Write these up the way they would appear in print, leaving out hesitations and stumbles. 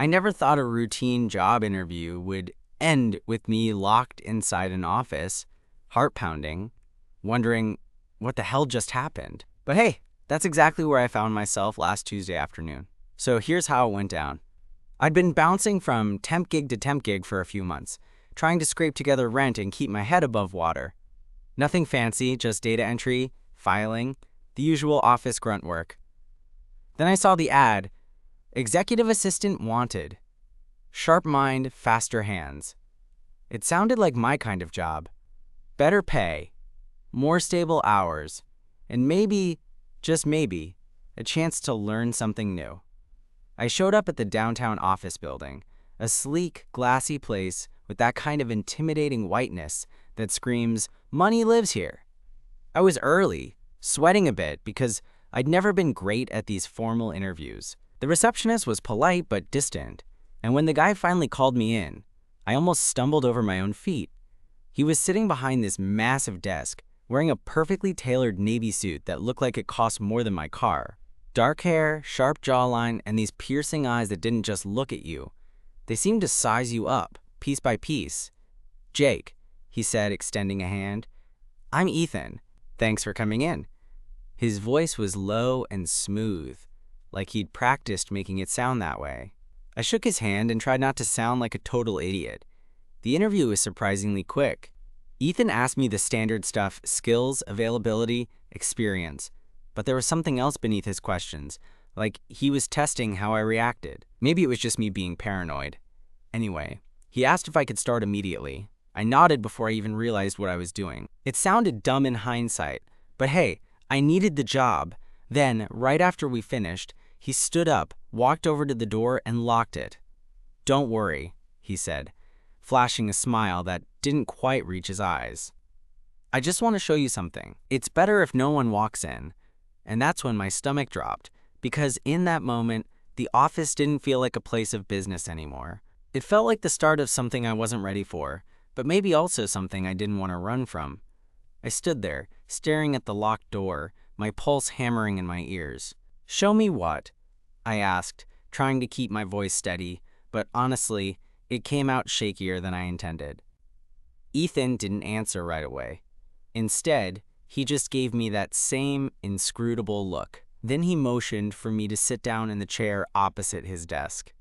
I never thought a routine job interview would end with me locked inside an office, heart pounding, wondering what the hell just happened. But hey, that's exactly where I found myself last Tuesday afternoon. So here's how it went down. I'd been bouncing from temp gig to temp gig for a few months, trying to scrape together rent and keep my head above water. Nothing fancy, just data entry, filing, the usual office grunt work. Then I saw the ad, Executive Assistant Wanted. Sharp mind, faster hands. It sounded like my kind of job. Better pay, more stable hours, and maybe, just maybe, a chance to learn something new. I showed up at the downtown office building, a sleek, glassy place with that kind of intimidating whiteness that screams, money lives here. I was early, sweating a bit because I'd never been great at these formal interviews. The receptionist was polite but distant, and when the guy finally called me in, I almost stumbled over my own feet. He was sitting behind this massive desk, wearing a perfectly tailored navy suit that looked like it cost more than my car. Dark hair, sharp jawline, and these piercing eyes that didn't just look at you. They seemed to size you up, piece by piece. "Jake," he said, extending a hand. "I'm Ethan. Thanks for coming in." His voice was low and smooth, like he'd practiced making it sound that way. I shook his hand and tried not to sound like a total idiot. The interview was surprisingly quick. Ethan asked me the standard stuff: skills, availability, experience. But there was something else beneath his questions, like he was testing how I reacted. Maybe it was just me being paranoid. Anyway, he asked if I could start immediately. I nodded before I even realized what I was doing. It sounded dumb in hindsight, but hey, I needed the job. Then, right after we finished, he stood up, walked over to the door, and locked it. "Don't worry," he said, flashing a smile that didn't quite reach his eyes. "I just want to show you something. It's better if no one walks in." And that's when my stomach dropped, because in that moment, the office didn't feel like a place of business anymore. It felt like the start of something I wasn't ready for, but maybe also something I didn't want to run from. I stood there, staring at the locked door, my pulse hammering in my ears. "Show me what?" I asked, trying to keep my voice steady, but honestly, it came out shakier than I intended. Ethan didn't answer right away. Instead, he just gave me that same inscrutable look. Then he motioned for me to sit down in the chair opposite his desk.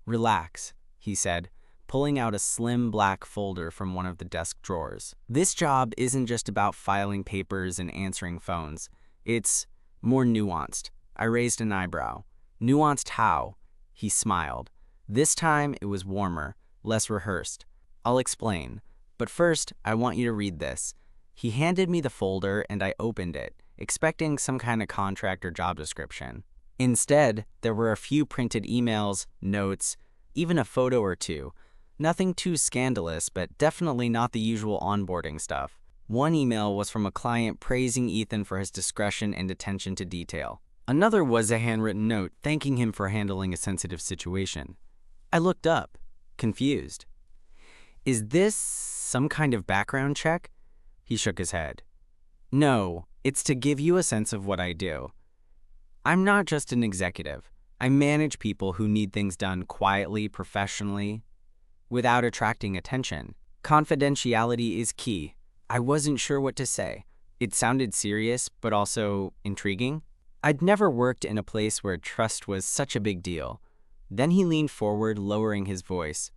"Relax," he said, pulling out a slim black folder from one of the desk drawers. "This job isn't just about filing papers and answering phones. It's more nuanced." I raised an eyebrow. "Nuanced how?" He smiled. This time it was warmer, less rehearsed. "I'll explain. But first, I want you to read this." He handed me the folder and I opened it, expecting some kind of contract or job description. Instead, there were a few printed emails, notes, even a photo or two. Nothing too scandalous, but definitely not the usual onboarding stuff. One email was from a client praising Ethan for his discretion and attention to detail. Another was a handwritten note thanking him for handling a sensitive situation. I looked up, confused. "Is this some kind of background check?" He shook his head. "No, it's to give you a sense of what I do. I'm not just an executive. I manage people who need things done quietly, professionally, without attracting attention. Confidentiality is key." I wasn't sure what to say. It sounded serious, but also intriguing. I'd never worked in a place where trust was such a big deal. Then he leaned forward, lowering his voice.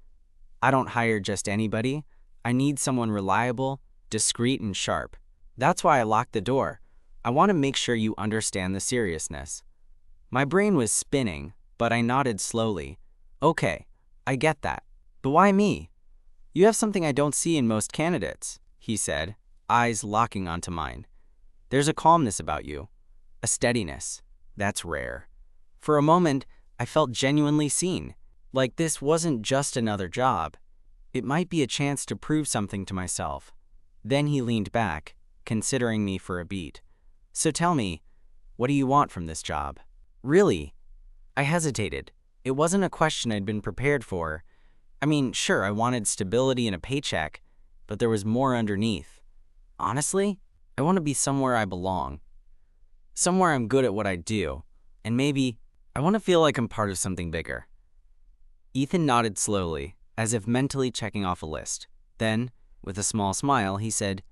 "I don't hire just anybody. I need someone reliable, discreet, and sharp. That's why I locked the door. I want to make sure you understand the seriousness." My brain was spinning, but I nodded slowly. "Okay, I get that. But why me? You have something I don't see in most candidates," he said, eyes locking onto mine. "There's a calmness about you, a steadiness. That's rare." For a moment, I felt genuinely seen, like this wasn't just another job. It might be a chance to prove something to myself. Then he leaned back, considering me for a beat. "So tell me, what do you want from this job?" "Really?" I hesitated. It wasn't a question I'd been prepared for. I mean, sure, I wanted stability and a paycheck, but there was more underneath. Honestly, I want to be somewhere I belong. Somewhere I'm good at what I do, and maybe I want to feel like I'm part of something bigger. Ethan nodded slowly, as if mentally checking off a list. Then, with a small smile, he said,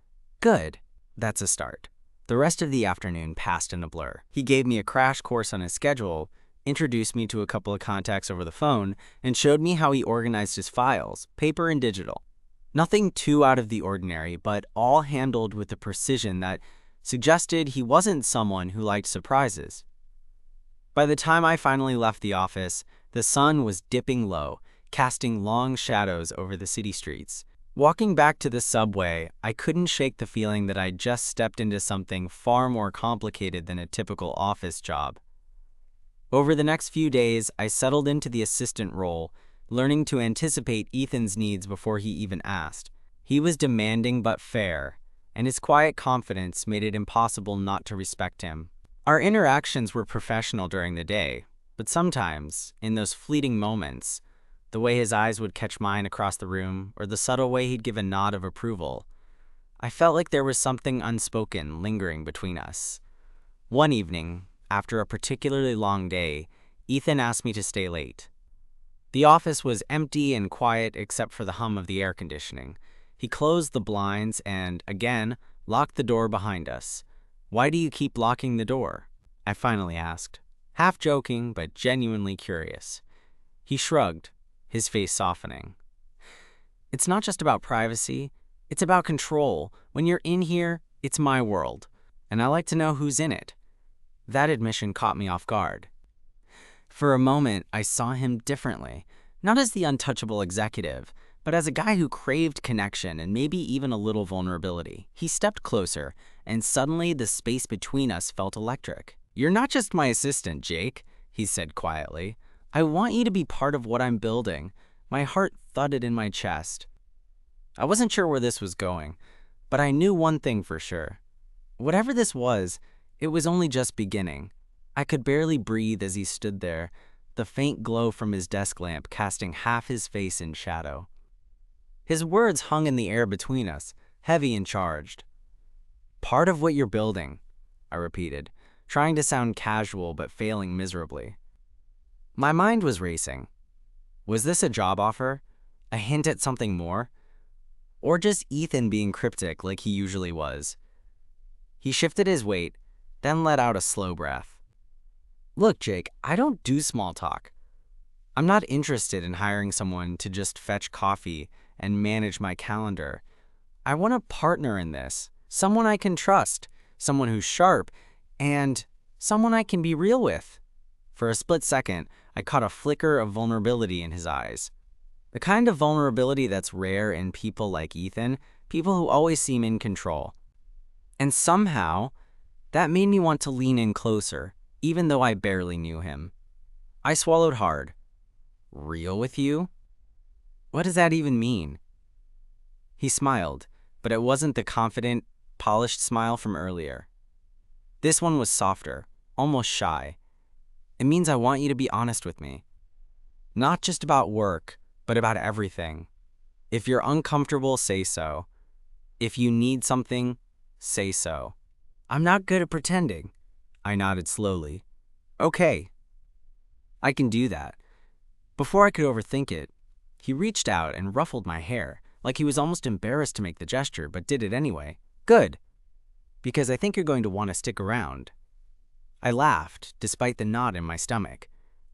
"Good. That's a start." The rest of the afternoon passed in a blur. He gave me a crash course on his schedule, introduced me to a couple of contacts over the phone, and showed me how he organized his files, paper and digital. Nothing too out of the ordinary, but all handled with a precision that suggested he wasn't someone who liked surprises. By the time I finally left the office, the sun was dipping low, casting long shadows over the city streets. Walking back to the subway, I couldn't shake the feeling that I'd just stepped into something far more complicated than a typical office job. Over the next few days, I settled into the assistant role, learning to anticipate Ethan's needs before he even asked. He was demanding but fair, and his quiet confidence made it impossible not to respect him. Our interactions were professional during the day, but sometimes, in those fleeting moments, the way his eyes would catch mine across the room, or the subtle way he'd give a nod of approval, I felt like there was something unspoken lingering between us. One evening, after a particularly long day, Ethan asked me to stay late. The office was empty and quiet except for the hum of the air conditioning. He closed the blinds and, again, locked the door behind us. "Why do you keep locking the door?" I finally asked, half joking but genuinely curious. He shrugged, his face softening. "It's not just about privacy, it's about control. When you're in here, it's my world, and I like to know who's in it." That admission caught me off guard. For a moment, I saw him differently, not as the untouchable executive, but as a guy who craved connection and maybe even a little vulnerability. He stepped closer, and suddenly the space between us felt electric. "You're not just my assistant, Jake," he said quietly. "I want you to be part of what I'm building." My heart thudded in my chest. I wasn't sure where this was going, but I knew one thing for sure. Whatever this was, it was only just beginning. I could barely breathe as he stood there, the faint glow from his desk lamp casting half his face in shadow. His words hung in the air between us, heavy and charged. "Part of what you're building," I repeated, trying to sound casual but failing miserably. My mind was racing. Was this a job offer? A hint at something more? Or just Ethan being cryptic like he usually was? He shifted his weight, then let out a slow breath. "Look, Jake, I don't do small talk. I'm not interested in hiring someone to just fetch coffee and manage my calendar. I want a partner in this, someone I can trust, someone who's sharp, and someone I can be real with." For a split second, I caught a flicker of vulnerability in his eyes. The kind of vulnerability that's rare in people like Ethan, people who always seem in control. And somehow, that made me want to lean in closer, even though I barely knew him. I swallowed hard. "Real with you? What does that even mean?" He smiled, but it wasn't the confident, polished smile from earlier. This one was softer, almost shy. "It means I want you to be honest with me. Not just about work, but about everything. If you're uncomfortable, say so. If you need something, say so." "I'm not good at pretending," I nodded slowly. "Okay. I can do that." Before I could overthink it, he reached out and ruffled my hair, like he was almost embarrassed to make the gesture, but did it anyway. "Good. Because I think you're going to want to stick around." I laughed, despite the knot in my stomach.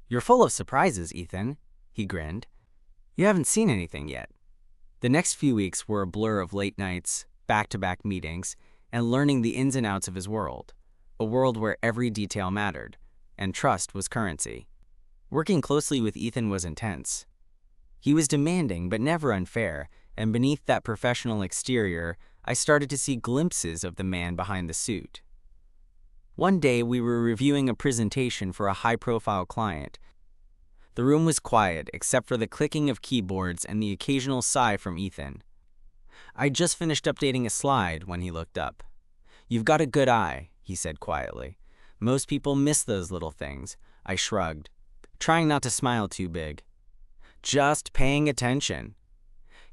"You're full of surprises, Ethan," he grinned. "You haven't seen anything yet." The next few weeks were a blur of late nights, back-to-back meetings, and learning the ins and outs of his world, a world where every detail mattered, and trust was currency. Working closely with Ethan was intense. He was demanding but never unfair, and beneath that professional exterior, I started to see glimpses of the man behind the suit. One day, we were reviewing a presentation for a high-profile client. The room was quiet, except for the clicking of keyboards and the occasional sigh from Ethan. I'd just finished updating a slide when he looked up. "You've got a good eye," he said quietly. "Most people miss those little things." I shrugged, trying not to smile too big. "Just paying attention."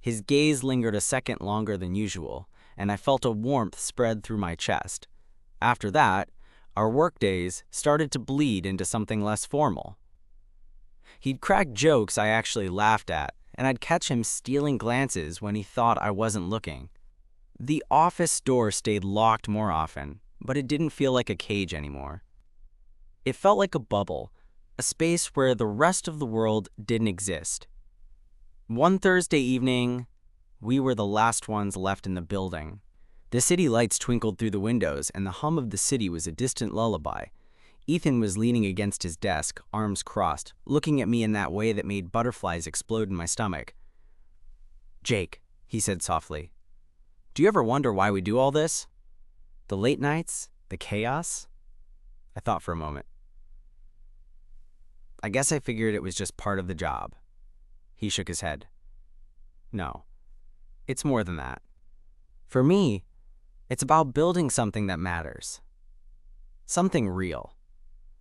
His gaze lingered a second longer than usual, and I felt a warmth spread through my chest. After that, our workdays started to bleed into something less formal. He'd crack jokes I actually laughed at, and I'd catch him stealing glances when he thought I wasn't looking. The office door stayed locked more often, but it didn't feel like a cage anymore. It felt like a bubble, a space where the rest of the world didn't exist. One Thursday evening, we were the last ones left in the building. The city lights twinkled through the windows, and the hum of the city was a distant lullaby. Ethan was leaning against his desk, arms crossed, looking at me in that way that made butterflies explode in my stomach. "Jake," he said softly, "do you ever wonder why we do all this? The late nights? The chaos?" I thought for a moment. I guess I figured it was just part of the job. He shook his head. "No, it's more than that. For me, it's about building something that matters. Something real."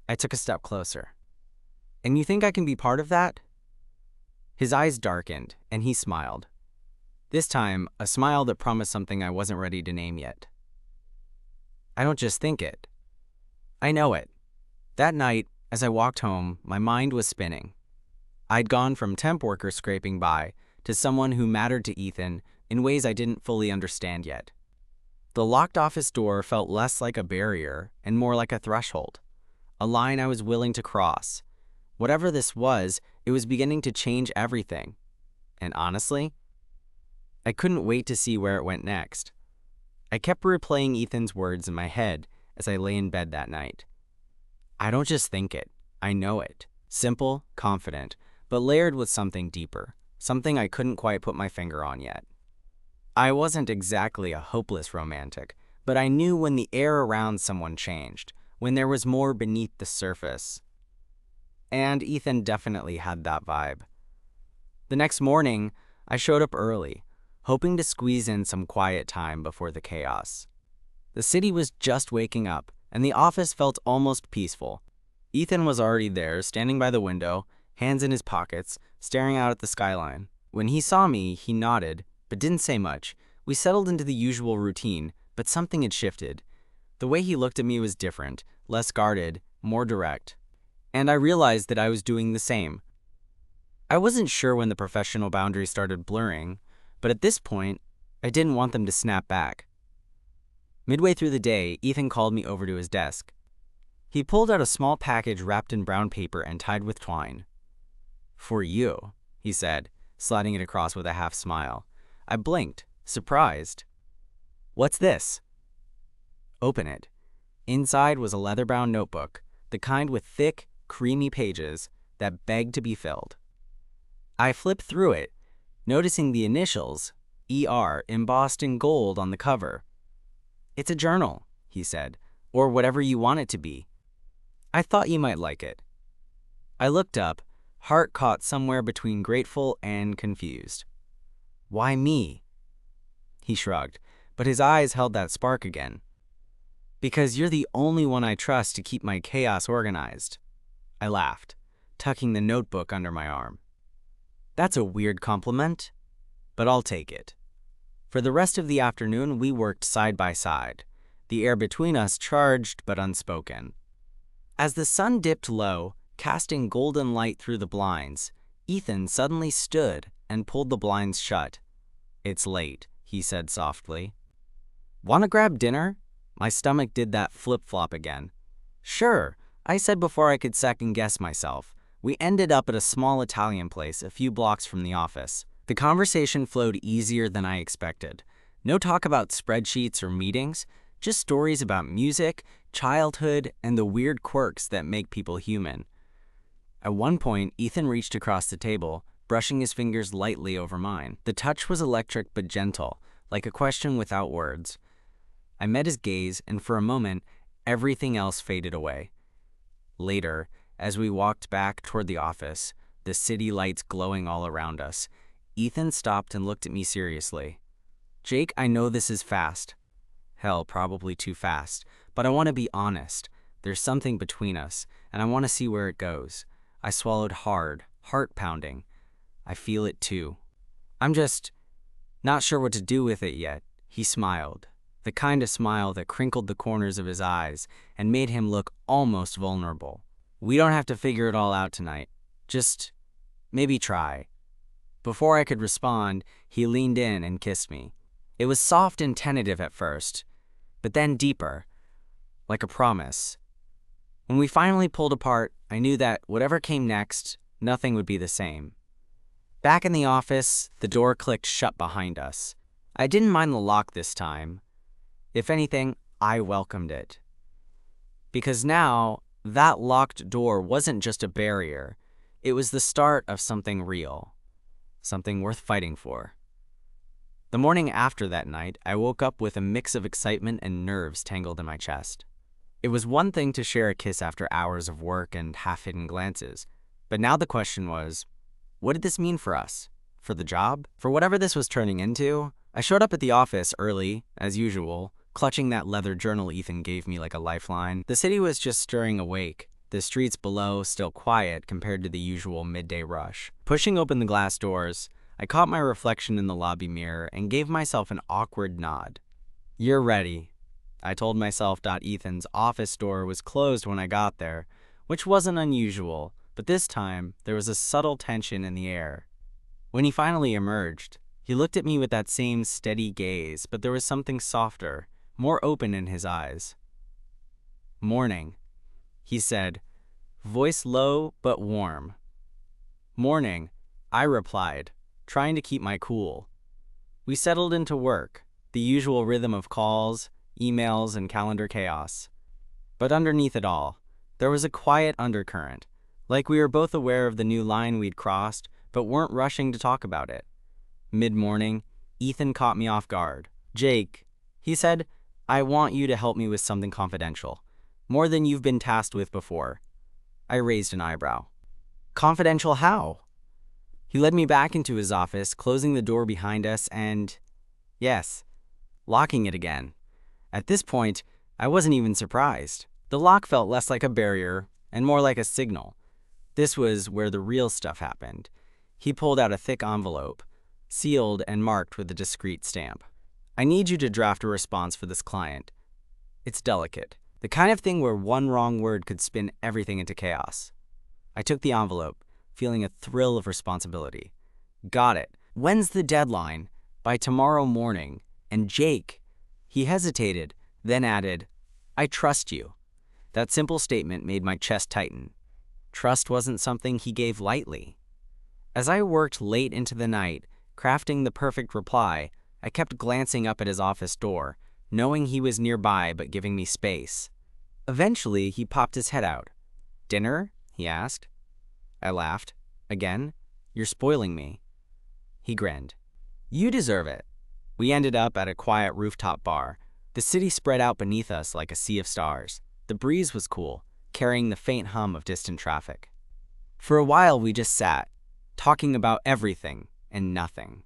I took a step closer. "And you think I can be part of that?" His eyes darkened, and he smiled. This time, a smile that promised something I wasn't ready to name yet. "I don't just think it. I know it." That night, as I walked home, my mind was spinning. I'd gone from temp worker scraping by to someone who mattered to Ethan in ways I didn't fully understand yet. The locked office door felt less like a barrier and more like a threshold, a line I was willing to cross. Whatever this was, it was beginning to change everything. And honestly, I couldn't wait to see where it went next. I kept replaying Ethan's words in my head as I lay in bed that night. I don't just think it, I know it. Simple, confident, but layered with something deeper, something I couldn't quite put my finger on yet. I wasn't exactly a hopeless romantic, but I knew when the air around someone changed, when there was more beneath the surface. And Ethan definitely had that vibe. The next morning, I showed up early, hoping to squeeze in some quiet time before the chaos. The city was just waking up, and the office felt almost peaceful. Ethan was already there, standing by the window, hands in his pockets, staring out at the skyline. When he saw me, he nodded, but didn't say much. We settled into the usual routine, but something had shifted. The way he looked at me was different, less guarded, more direct. And I realized that I was doing the same. I wasn't sure when the professional boundaries started blurring, but at this point, I didn't want them to snap back. Midway through the day, Ethan called me over to his desk. He pulled out a small package wrapped in brown paper and tied with twine. "For you," he said, sliding it across with a half smile. I blinked, surprised. "What's this?" "Open it." Inside was a leather-bound notebook, the kind with thick, creamy pages that begged to be filled. I flipped through it, noticing the initials, ER, embossed in gold on the cover. "It's a journal," he said, "or whatever you want it to be. I thought you might like it." I looked up, heart caught somewhere between grateful and confused. "Why me?" He shrugged, but his eyes held that spark again. "Because you're the only one I trust to keep my chaos organized." I laughed, tucking the notebook under my arm. "That's a weird compliment, but I'll take it." For the rest of the afternoon, we worked side by side, the air between us charged but unspoken. As the sun dipped low, casting golden light through the blinds, Ethan suddenly stood and pulled the blinds shut. "It's late," he said softly. "Want to grab dinner?" My stomach did that flip-flop again. "Sure," I said before I could second-guess myself. We ended up at a small Italian place a few blocks from the office. The conversation flowed easier than I expected. No talk about spreadsheets or meetings, just stories about music, childhood, and the weird quirks that make people human. At one point, Ethan reached across the table, brushing his fingers lightly over mine. The touch was electric but gentle, like a question without words. I met his gaze, and for a moment, everything else faded away. Later, as we walked back toward the office, the city lights glowing all around us, Ethan stopped and looked at me seriously. "Jake, I know this is fast. Hell, probably too fast, but I want to be honest. There's something between us, and I want to see where it goes." I swallowed hard, heart pounding. "I feel it too. I'm just not sure what to do with it yet." He smiled, the kind of smile that crinkled the corners of his eyes and made him look almost vulnerable. "We don't have to figure it all out tonight. Just maybe try. Before I could respond, he leaned in and kissed me. It was soft and tentative at first, but then deeper, like a promise. When we finally pulled apart, I knew that whatever came next, nothing would be the same. Back in the office, the door clicked shut behind us. I didn't mind the lock this time. If anything, I welcomed it. Because now, that locked door wasn't just a barrier. It was the start of something real. Something worth fighting for. The morning after that night, I woke up with a mix of excitement and nerves tangled in my chest. It was one thing to share a kiss after hours of work and half-hidden glances, but now the question was, what did this mean for us? For the job? For whatever this was turning into? I showed up at the office early, as usual, clutching that leather journal Ethan gave me like a lifeline. The city was just stirring awake, the streets below still quiet compared to the usual midday rush. Pushing open the glass doors, I caught my reflection in the lobby mirror and gave myself an awkward nod. "You're ready," I told myself. Ethan's office door was closed when I got there, which wasn't unusual, but this time there was a subtle tension in the air. When he finally emerged, he looked at me with that same steady gaze, but there was something softer, more open in his eyes. "Morning," he said, voice low but warm. "Morning," I replied, trying to keep my cool. We settled into work, the usual rhythm of calls, emails, and calendar chaos. But underneath it all, there was a quiet undercurrent, like we were both aware of the new line we'd crossed, but weren't rushing to talk about it. Mid-morning, Ethan caught me off guard. "Jake," he said, "I want you to help me with something confidential, more than you've been tasked with before." I raised an eyebrow. "Confidential how?" He led me back into his office, closing the door behind us and, yes, locking it again. At this point, I wasn't even surprised. The lock felt less like a barrier and more like a signal. This was where the real stuff happened. He pulled out a thick envelope, sealed and marked with a discreet stamp. "I need you to draft a response for this client. It's delicate. The kind of thing where one wrong word could spin everything into chaos." I took the envelope, feeling a thrill of responsibility. "Got it. When's the deadline?" "By tomorrow morning." "And Jake," he hesitated, then added, "I trust you." That simple statement made my chest tighten. Trust wasn't something he gave lightly. As I worked late into the night, crafting the perfect reply, I kept glancing up at his office door, knowing he was nearby but giving me space. Eventually, he popped his head out. "Dinner?" he asked. I laughed. "Again? You're spoiling me." He grinned. "You deserve it." We ended up at a quiet rooftop bar. The city spread out beneath us like a sea of stars. The breeze was cool, carrying the faint hum of distant traffic. For a while, we just sat, talking about everything and nothing.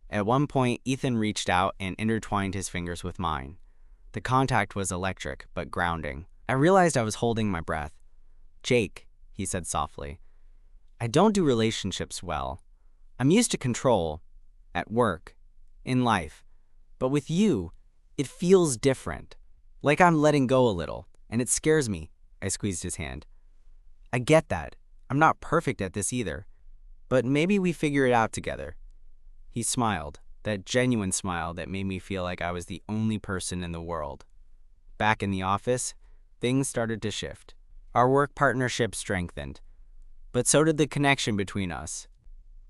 At one point, Ethan reached out and intertwined his fingers with mine. The contact was electric, but grounding. I realized I was holding my breath. "Jake," he said softly, "I don't do relationships well. I'm used to control, at work, in life. But with you, it feels different. Like I'm letting go a little, and it scares me." I squeezed his hand. "I get that. I'm not perfect at this either. But maybe we figure it out together." He smiled, that genuine smile that made me feel like I was the only person in the world. Back in the office, things started to shift. Our work partnership strengthened, but so did the connection between us.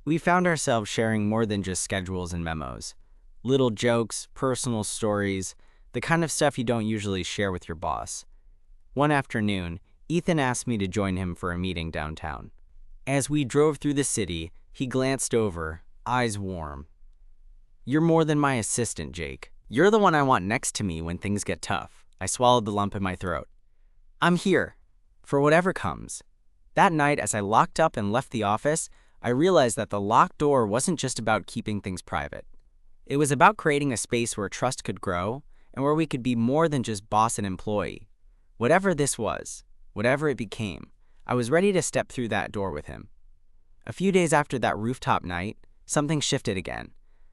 We found ourselves sharing more than just schedules and memos. Little jokes, personal stories, the kind of stuff you don't usually share with your boss. One afternoon, Ethan asked me to join him for a meeting downtown. As we drove through the city, he glanced over, eyes warm. "You're more than my assistant, Jake. You're the one I want next to me when things get tough." I swallowed the lump in my throat. "I'm here, for whatever comes." That night, as I locked up and left the office, I realized that the locked door wasn't just about keeping things private. It was about creating a space where trust could grow and where we could be more than just boss and employee. Whatever this was, whatever it became, I was ready to step through that door with him. A few days after that rooftop night, something shifted again.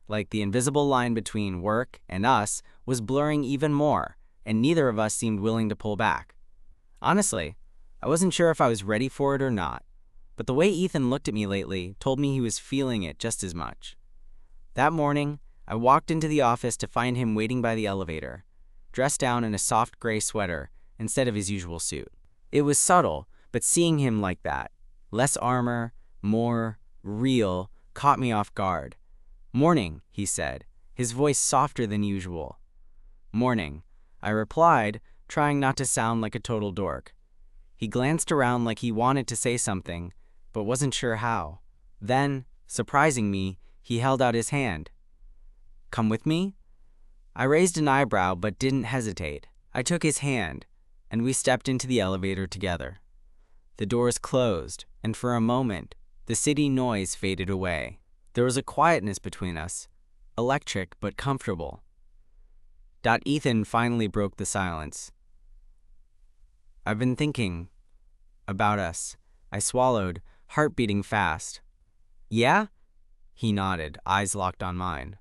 Like the invisible line between work and us was blurring even more, and neither of us seemed willing to pull back. Honestly, I wasn't sure if I was ready for it or not. but the way Ethan looked at me lately told me he was feeling it just as much. That morning, I walked into the office to find him waiting by the elevator, dressed down in a soft gray sweater instead of his usual suit. It was subtle, but seeing him like that, less armor, more real, caught me off guard. "Morning," he said, his voice softer than usual. "Morning," I replied, trying not to sound like a total dork. He glanced around like he wanted to say something, but wasn't sure how. Then, surprising me, he held out his hand. "Come with me?" I raised an eyebrow but didn't hesitate. I took his hand, and we stepped into the elevator together. The doors closed, and for a moment, the city noise faded away. There was a quietness between us, electric but comfortable. Ethan finally broke the silence. "I've been thinking about us." I swallowed, heart beating fast. "Yeah?" He nodded, eyes locked on mine.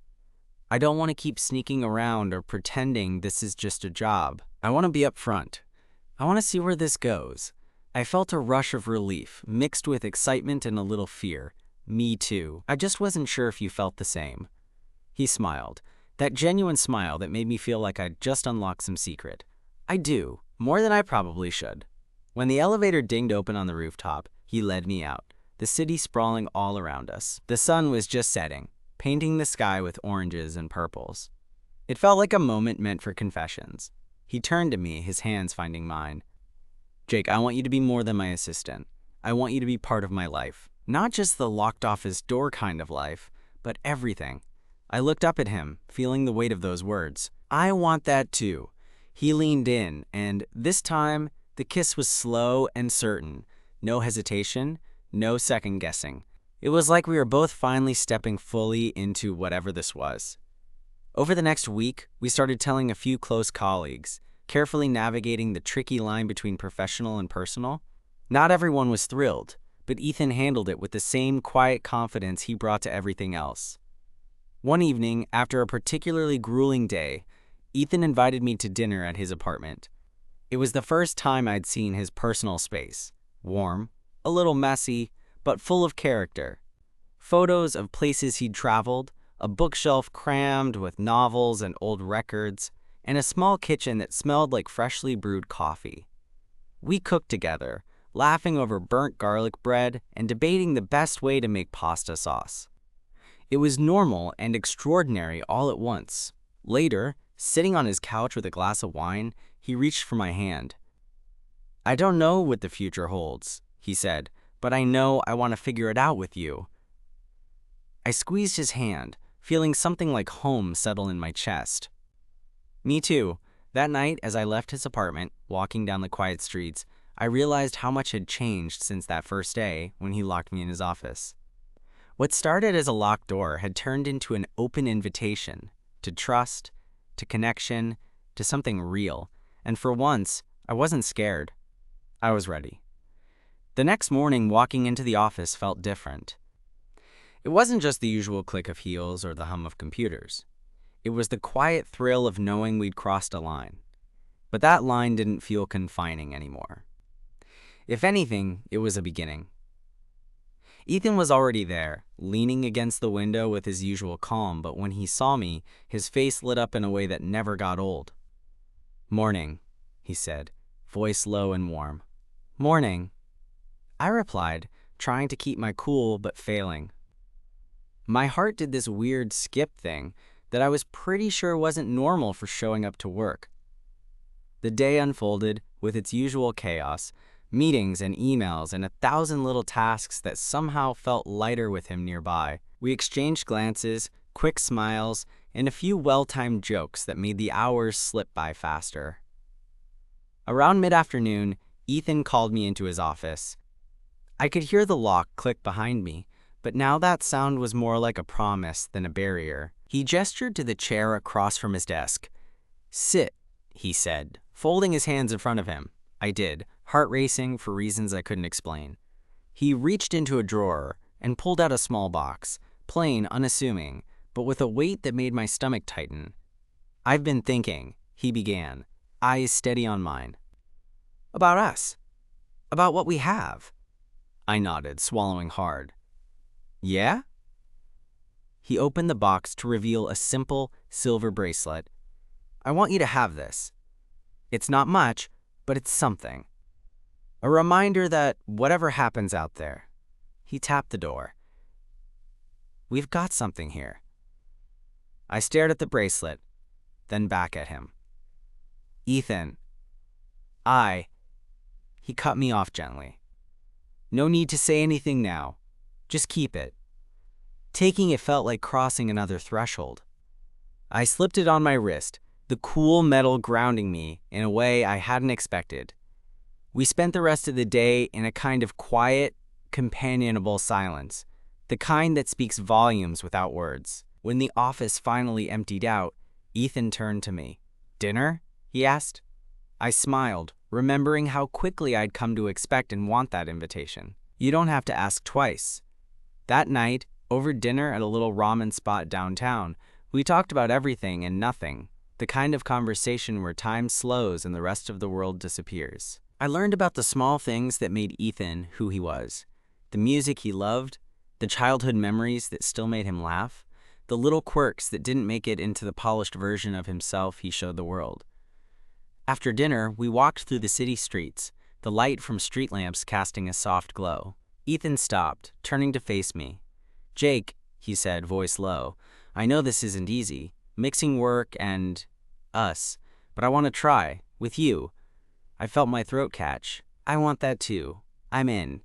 "I don't want to keep sneaking around or pretending this is just a job. I want to be upfront. I want to see where this goes." I felt a rush of relief, mixed with excitement and a little fear. Me too. I just wasn't sure if you felt the same. He smiled, that genuine smile that made me feel like I'd just unlocked some secret. "I do, more than I probably should." When the elevator dinged open on the rooftop, he led me out, the city sprawling all around us. The sun was just setting, painting the sky with oranges and purples. It felt like a moment meant for confessions. He turned to me, his hands finding mine. "Jake, I want you to be more than my assistant. I want you to be part of my life. Not just the locked office door kind of life, but everything." I looked up at him, feeling the weight of those words. "I want that too." He leaned in, and this time, the kiss was slow and certain. No hesitation, no second guessing. It was like we were both finally stepping fully into whatever this was. Over the next week, we started telling a few close colleagues, carefully navigating the tricky line between professional and personal. Not everyone was thrilled, but Ethan handled it with the same quiet confidence he brought to everything else. One evening, after a particularly grueling day, Ethan invited me to dinner at his apartment. It was the first time I'd seen his personal space. Warm, a little messy, but full of character. Photos of places he'd traveled, a bookshelf crammed with novels and old records, and a small kitchen that smelled like freshly brewed coffee. We cooked together, laughing over burnt garlic bread and debating the best way to make pasta sauce. It was normal and extraordinary all at once. Later, sitting on his couch with a glass of wine, he reached for my hand. "I don't know what the future holds," he said, "but I know I want to figure it out with you." I squeezed his hand, feeling something like home settle in my chest. Me too. That night, as I left his apartment, walking down the quiet streets, I realized how much had changed since that first day when he locked me in his office. What started as a locked door had turned into an open invitation to trust, to connection, to something real. And for once, I wasn't scared. I was ready. The next morning, walking into the office felt different. It wasn't just the usual click of heels or the hum of computers. It was the quiet thrill of knowing we'd crossed a line. But that line didn't feel confining anymore. If anything, it was a beginning. Ethan was already there, leaning against the window with his usual calm, but when he saw me, his face lit up in a way that never got old. "Morning," he said, voice low and warm. "Morning," I replied, trying to keep my cool but failing. My heart did this weird skip thing that I was pretty sure wasn't normal for showing up to work. The day unfolded with its usual chaos, meetings and emails and 1,000 little tasks that somehow felt lighter with him nearby. We exchanged glances, quick smiles, and a few well-timed jokes that made the hours slip by faster. Around mid-afternoon, Ethan called me into his office. I could hear the lock click behind me, but now that sound was more like a promise than a barrier. He gestured to the chair across from his desk. "Sit," he said, folding his hands in front of him. I did, heart racing for reasons I couldn't explain. He reached into a drawer and pulled out a small box, plain, unassuming, but with a weight that made my stomach tighten. "I've been thinking," he began, eyes steady on mine. "About us. About what we have." I nodded, swallowing hard. Yeah? He opened the box to reveal a simple silver bracelet. I want you to have this. It's not much, but it's something. A reminder that whatever happens out there. He tapped the door. We've got something here. I stared at the bracelet, then back at him. Ethan. He cut me off gently. No need to say anything now. Just keep it. Taking it felt like crossing another threshold. I slipped it on my wrist, the cool metal grounding me in a way I hadn't expected. We spent the rest of the day in a kind of quiet, companionable silence, the kind that speaks volumes without words. When the office finally emptied out, Ethan turned to me. Dinner? He asked. I smiled, remembering how quickly I'd come to expect and want that invitation. You don't have to ask twice. That night, over dinner at a little ramen spot downtown, we talked about everything and nothing, the kind of conversation where time slows and the rest of the world disappears. I learned about the small things that made Ethan who he was, the music he loved, the childhood memories that still made him laugh, the little quirks that didn't make it into the polished version of himself he showed the world. After dinner, we walked through the city streets, the light from street lamps casting a soft glow. Ethan stopped, turning to face me. Jake, he said, voice low, I know this isn't easy, mixing work and us, but I want to try, with you. I felt my throat catch. I want that too. I'm in.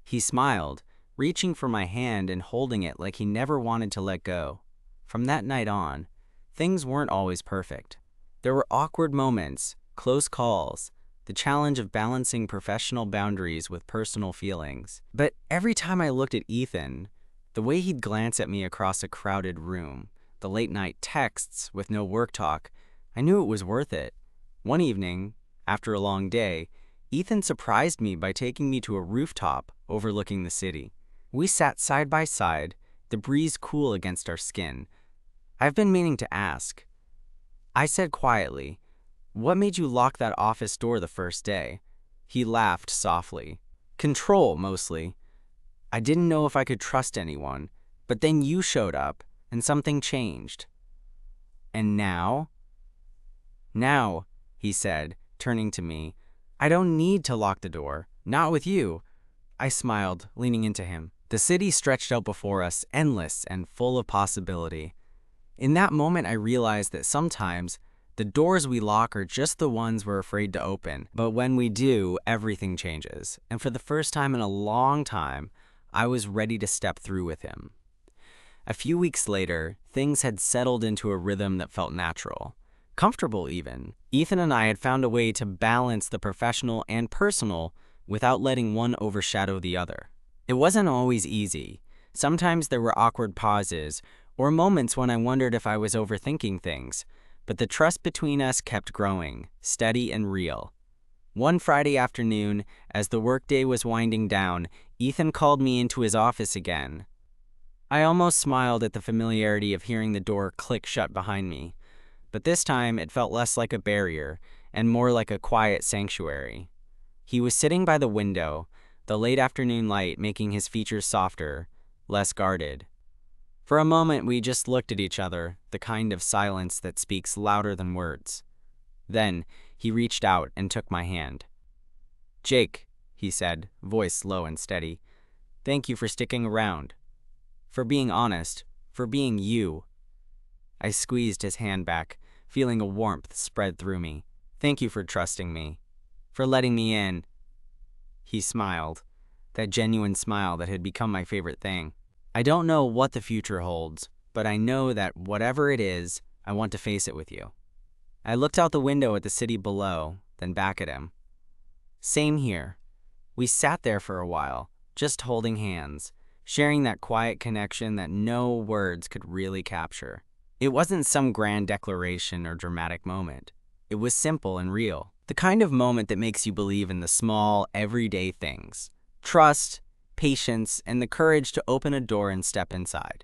He smiled, reaching for my hand and holding it like he never wanted to let go. From that night on, things weren't always perfect. There were awkward moments, close calls, the challenge of balancing professional boundaries with personal feelings. But every time I looked at Ethan, the way he'd glance at me across a crowded room, the late-night texts with no work talk, I knew it was worth it. One evening, after a long day, Ethan surprised me by taking me to a rooftop overlooking the city. We sat side by side, the breeze cool against our skin. I've been meaning to ask. I said quietly, what made you lock that office door the first day? He laughed softly. Control, mostly. I didn't know if I could trust anyone, but then you showed up, and something changed. And now? Now, he said, turning to me, I don't need to lock the door, not with you. I smiled, leaning into him. The city stretched out before us, endless and full of possibility. In that moment, I realized that sometimes the doors we lock are just the ones we're afraid to open. But when we do, everything changes. And for the first time in a long time, I was ready to step through with him. A few weeks later, things had settled into a rhythm that felt natural. Comfortable, even. Ethan and I had found a way to balance the professional and personal without letting one overshadow the other. It wasn't always easy. Sometimes there were awkward pauses, or moments when I wondered if I was overthinking things, but the trust between us kept growing, steady and real. One Friday afternoon, as the workday was winding down, Ethan called me into his office again. I almost smiled at the familiarity of hearing the door click shut behind me, but this time it felt less like a barrier and more like a quiet sanctuary. He was sitting by the window, the late afternoon light making his features softer, less guarded. For a moment, we just looked at each other, the kind of silence that speaks louder than words. Then, he reached out and took my hand. Jake, he said, voice low and steady, thank you for sticking around. For being honest, for being you. I squeezed his hand back, feeling a warmth spread through me. Thank you for trusting me, for letting me in. He smiled, that genuine smile that had become my favorite thing. I don't know what the future holds, but I know that whatever it is, I want to face it with you. I looked out the window at the city below, then back at him. Same here. We sat there for a while, just holding hands, sharing that quiet connection that no words could really capture. It wasn't some grand declaration or dramatic moment. It was simple and real, the kind of moment that makes you believe in the small, everyday things. Trust, patience, and the courage to open a door and step inside.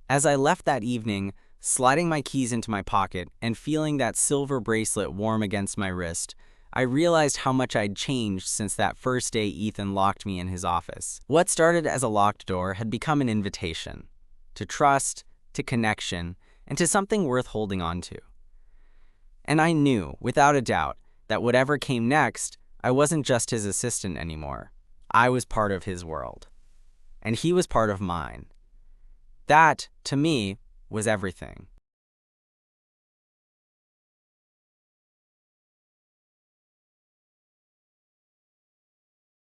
As I left that evening, sliding my keys into my pocket and feeling that silver bracelet warm against my wrist, I realized how much I'd changed since that first day Ethan locked me in his office. What started as a locked door had become an invitation to trust, to connection, and to something worth holding on to. And I knew, without a doubt, that whatever came next, I wasn't just his assistant anymore. I was part of his world. And he was part of mine. That, to me, was everything.